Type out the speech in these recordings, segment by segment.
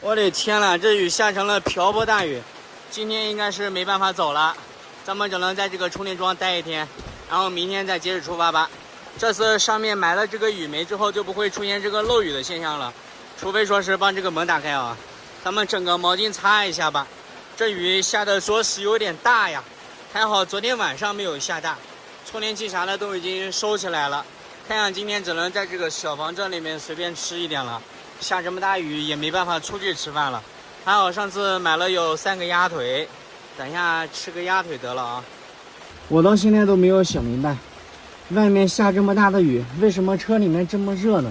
我的天呐，这雨下成了瓢泼大雨，今天应该是没办法走了，咱们只能在这个充电桩待一天，然后明天再接着出发吧。这次上面埋了这个雨媒之后，就不会出现这个漏雨的现象了，除非说是帮这个门打开啊。咱们整个毛巾擦一下吧。这雨下的着实有点大呀，还好昨天晚上没有下大，充电器啥的都已经收起来了。看样今天只能在这个小房这里面随便吃一点了。下这么大雨也没办法出去吃饭了，还好上次买了有3个鸭腿，等一下吃个鸭腿得了啊。我到现在都没有想明白，外面下这么大的雨，为什么车里面这么热呢？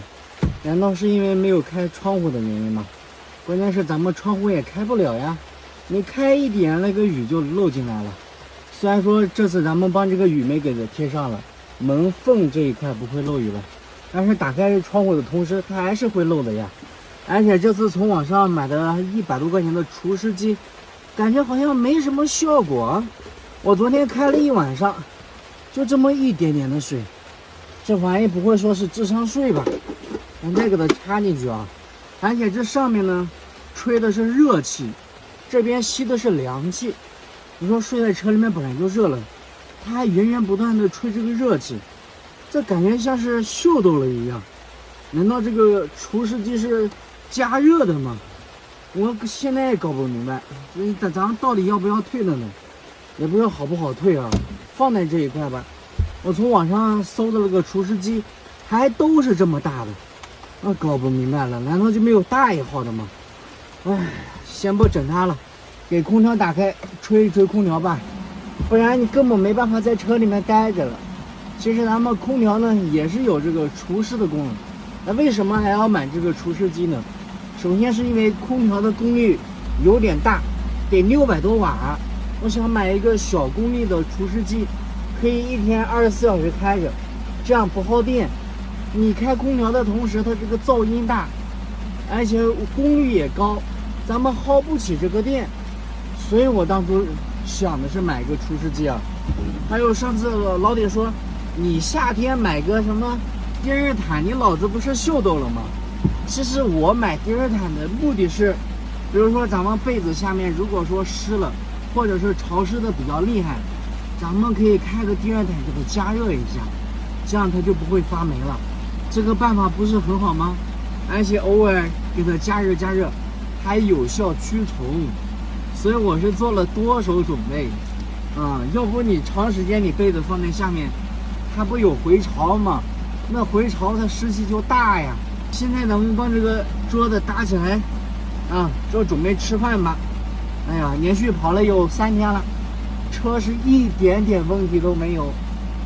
难道是因为没有开窗户的原因吗？关键是咱们窗户也开不了呀，你开一点那个雨就漏进来了。虽然说这次咱们帮这个雨媒给它贴上了，门缝这一块不会漏雨了，但是打开窗户的同时它还是会漏的呀。而且这次从网上买的100多块钱的除湿机，感觉好像没什么效果。我昨天开了一晚上，就这么一点点的水，这玩意不会说是智商税吧？咱再给它插进去啊！而且这上面呢，吹的是热气，这边吸的是凉气。你说睡在车里面本来就热了，它还源源不断的吹这个热气，这感觉像是锈豆了一样。难道这个除湿机是加热的吗？我现在也搞不明白，咱们到底要不要退了呢？也不知道好不好退啊，放在这一块吧。我从网上搜的那个除湿机，还都是这么大的，我搞不明白了，难道就没有大一号的吗？哎，先不整它了，给空调打开，吹一吹空调吧，不然你根本没办法在车里面待着了。其实咱们空调呢也是有这个除湿的功能，那为什么还要买这个除湿机呢？首先是因为空调的功率有点大，得600多瓦。我想买一个小功率的除湿机，可以一天24小时开着，这样不耗电。你开空调的同时，它这个噪音大，而且功率也高，咱们耗不起这个电。所以我当初想的是买个除湿机啊。还有上次老铁说，你夏天买个什么电热毯，你脑子不是秀逗了吗？其实我买电热毯的目的是，比如说咱们被子下面如果说湿了，或者是潮湿的比较厉害，咱们可以开个电热毯给它加热一下，这样它就不会发霉了。这个办法不是很好吗？而且偶尔给它加热加热，还有效驱虫。所以我是做了多手准备要不你长时间你被子放在下面，它不有回潮吗？那回潮它湿气就大呀。现在咱们帮这个桌子搭起来就准备吃饭吧。哎呀，连续跑了有3天了，车是一点点问题都没有，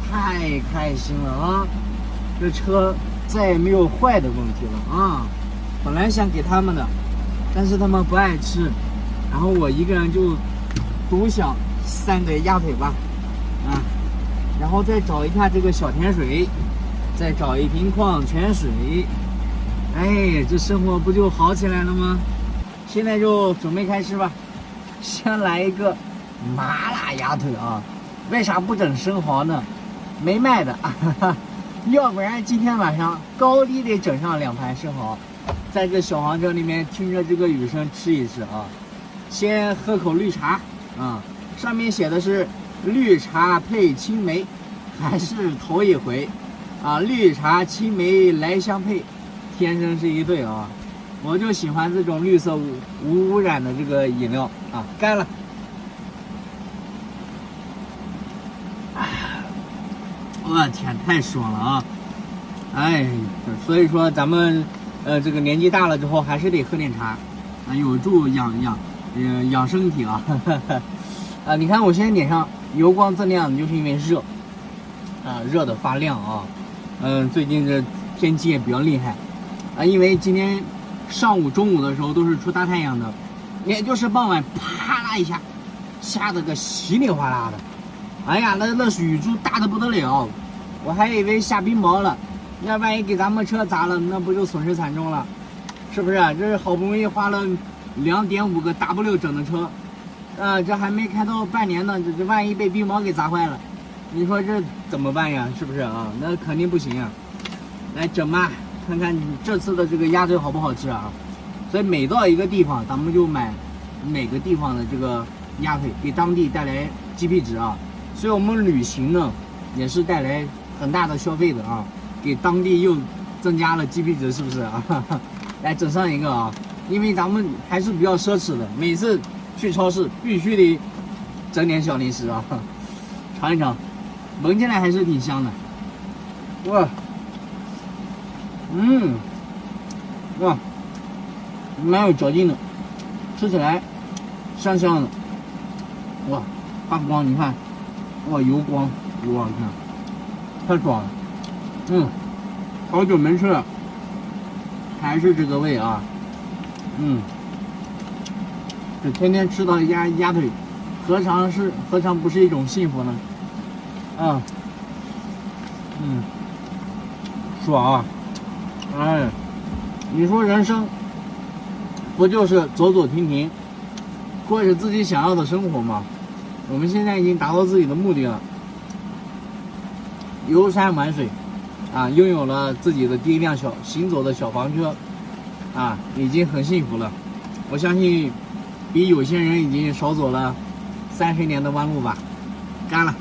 太开心了啊！这车再也没有坏的问题了啊！本来想给他们的，但是他们不爱吃，然后我一个人就独享3个鸭腿吧然后再找一下这个小甜水，再找一瓶矿泉水。哎，这生活不就好起来了吗？现在就准备开吃吧。先来一个麻辣鸭腿啊！为啥不整生蚝呢？没卖的要不然今天晚上高低得整上2盘生蚝，在这小黄车里面听着这个雨声吃一吃啊。先喝口绿茶上面写的是绿茶配青梅，还是头一回绿茶青梅来相配，天生是一对啊！我就喜欢这种绿色无污染的这个饮料干了！我天，太爽了啊！哎，所以说咱们这个年纪大了之后还是得喝点茶有助养身体你看我现在脸上油光锃亮，就是因为热热的发亮最近这天气也比较厉害因为今天上午中午的时候都是出大太阳的，也就是傍晚啪啦一下下得个稀里哗啦的，哎呀那雨珠大的不得了，我还以为下冰雹了，那万一给咱们车砸了，那不就损失惨重了？是不是这是好不容易花了2.5个 W 整的车这还没开到半年呢，这万一被冰雹给砸坏了，你说这怎么办呀？是不是那肯定不行来整吧，看看你这次的这个鸭腿好不好吃所以每到一个地方，咱们就买每个地方的这个鸭腿，给当地带来 GP 值啊。所以我们旅行呢，也是带来很大的消费的啊，给当地又增加了 GP 值，是不是啊？来整上一个啊，因为咱们还是比较奢侈的，每次去超市必须得整点小零食啊，尝一尝，闻起来还是挺香的，哇，哇，蛮有嚼劲的，吃起来香香的，哇，发光，你看，哇，油光，我看，太爽了，好久没吃了，还是这个味啊，这天天吃到鸭腿，何尝不是一种幸福呢？爽啊！哎，你说人生不就是走走停停，过着自己想要的生活吗？我们现在已经达到自己的目的了，游山玩水，拥有了自己的第一辆行走的小房车，已经很幸福了。我相信，比有些人已经少走了30年的弯路吧。干了。